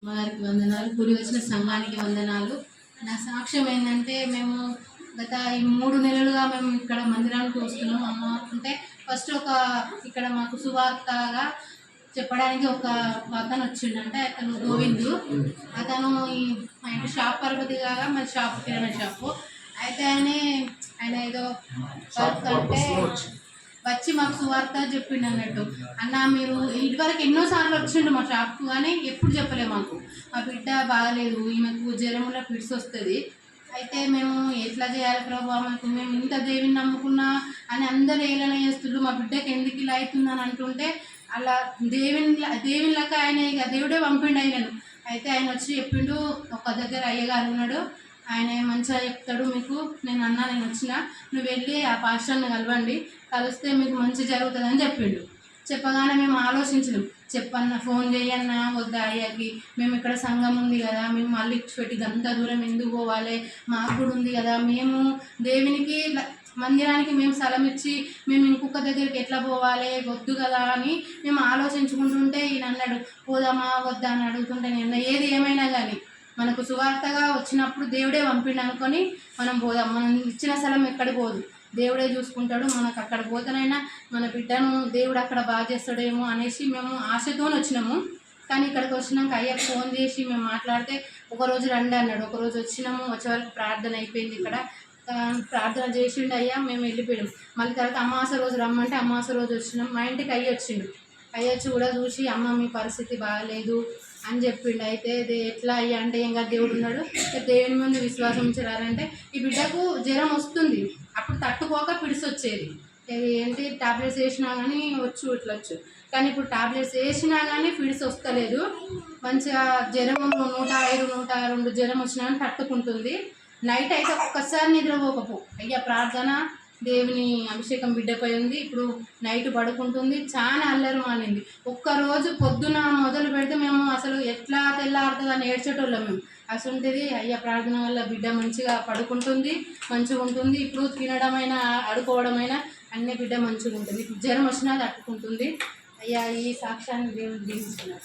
వారికి వందనాలు, కూడి వచ్చిన సంఘానికి వందనాలు. నా సాక్ష్యం ఏంటంటే, మేము గత ఈ 3 నెలలుగా మేము ఇక్కడ మందిరానికి వస్తున్నాం. అమ్మ అంటే ఫస్ట్ ఇక్కడ మాకు సువార్తగా చెప్పడానికి ఒక అతను వచ్చిండు. అంటే అతను గోవిందు. అతను ఆయన షాప్ పరపతి కాగా మరి షాప్ కిరాణా షాపు. అయితే ఆయన ఏదో వర్క్ అంటే వచ్చి మాకు సువార్త చెప్పిండు అన్నట్టు. అన్న మీరు ఇటువరకు ఎన్నోసార్లు వచ్చిండు మా షాప్కు, కానీ ఎప్పుడు చెప్పలే మాకు. మా బిడ్డ బాగలేదు, ఈమెకు జ్వరములో ఫిట్స్ వస్తుంది, అయితే మేము ఎట్లా చేయాలి ప్రభావ, మేము ఇంత దేవుని నమ్ముకున్నా అని అందరూ ఏలన చేస్తున్నారు, మా బిడ్డకి ఎందుకు ఇలా అవుతుందని అంటుంటే అలా దేవునిలాగా ఆయన ఇక దేవుడే పంపిండు ఆయనను. అయితే ఆయన వచ్చి చెప్పిండు, ఒక దగ్గర అయ్యగారు ఉన్నాడు, ఆయన మంచిగా చెప్తాడు మీకు. నేను వచ్చిన, నువ్వు వెళ్ళి ఆ పాస్టర్ని కలవండి, కలిస్తే మీకు మంచి జరుగుతుందని చెప్పిండు. చెప్పగానే మేము ఆలోచించినాం, చెప్పన్నా ఫోన్ చేయన్నా వద్దా అయ్యాకి, మేము ఇక్కడ సంఘం ఉంది కదా, మేము మళ్ళీ పెట్టి అంత దూరం ఎందుకు పోవాలి, మాకు కూడా ఉంది కదా, మేము దేవునికి మందిరానికి మేము స్థలం ఇచ్చి మేము ఇంకొక దగ్గరికి ఎట్లా పోవాలి, వద్దు కదా అని మేము ఆలోచించుకుంటుంటే ఈయన అన్నాడు, పోదామా వద్దా అని అడుగుతుంటే నేను ఏది ఏమైనా కానీ మనకు సువార్తగా వచ్చినప్పుడు దేవుడే పంపిండు అనుకొని మనం పోదాం, మనం ఇచ్చిన స్థలం ఎక్కడికి పోదు, దేవుడే చూసుకుంటాడు, మనకు అక్కడ పోతేనైనా మన బిడ్డను దేవుడు అక్కడ బాగా చేస్తాడేమో అనేసి మేము ఆశతో వచ్చినాము. కానీ ఇక్కడికి వచ్చినాక అయ్యకు ఫోన్ చేసి మేము మాట్లాడితే ఒకరోజు రండి అన్నాడు. ఒకరోజు వచ్చినాము, వచ్చే వరకు ప్రార్థన అయిపోయింది. ఇక్కడ ప్రార్థన చేసిండు అయ్యా, మేము వెళ్ళిపోయాం. మళ్ళీ తర్వాత అమావాస రోజు రమ్మంటే అమావాస రోజు వచ్చినాం. మా ఇంటికి వచ్చిండు. వచ్చి కూడా చూసి అమ్మ మీ పరిస్థితి బాగాలేదు అని చెప్పిండు. అయితే ఎట్లా అయ్యా అంటే ఇంకా దేవుడు ఉన్నాడు, దేవుని ముందు విశ్వాసం ఉంచారంటే ఈ బిడ్డకు జ్వరం వస్తుంది, అప్పుడు తట్టుకోక పిడిసి వచ్చేది, ఏంటి టాబ్లెట్స్ వేసినా కానీ ఇట్లొచ్చు, కానీ ఇప్పుడు టాబ్లెట్స్ వేసినా కానీ పిడిసి వస్తలేదు. మంచిగా జ్వరం 105, 102 జ్వరం వచ్చినా కానీ తట్టుకుంటుంది. నైట్ అయితే ఒక్కసారి నిద్రపోకపో అయ్యా ప్రార్థన దేవుని అభిషేకం బిడ్డపై ఉంది, ఇప్పుడు నైట్ పడుకుంటుంది, చాలా అల్లరి మానింది. ఒక్కరోజు పొద్దున మొదలు పెడితే మేము అసలు ఎట్లా తెల్లారుతుందని ఏడ్చేటోళ్ళం మేము. అసలుంటిది అయ్యా ప్రార్థన వల్ల బిడ్డ మంచిగా పడుకుంటుంది, మంచిగా ఉంటుంది, ఇప్పుడు తినడమైనా ఆడుకోవడమైనా అన్ని బిడ్డ మంచిగా ఉంటుంది, జ్వరం వచ్చినా తట్టుకుంటుంది. అయ్యా ఈ సాక్ష్యాన్ని దేవుడు దీవిస్తున్నారు.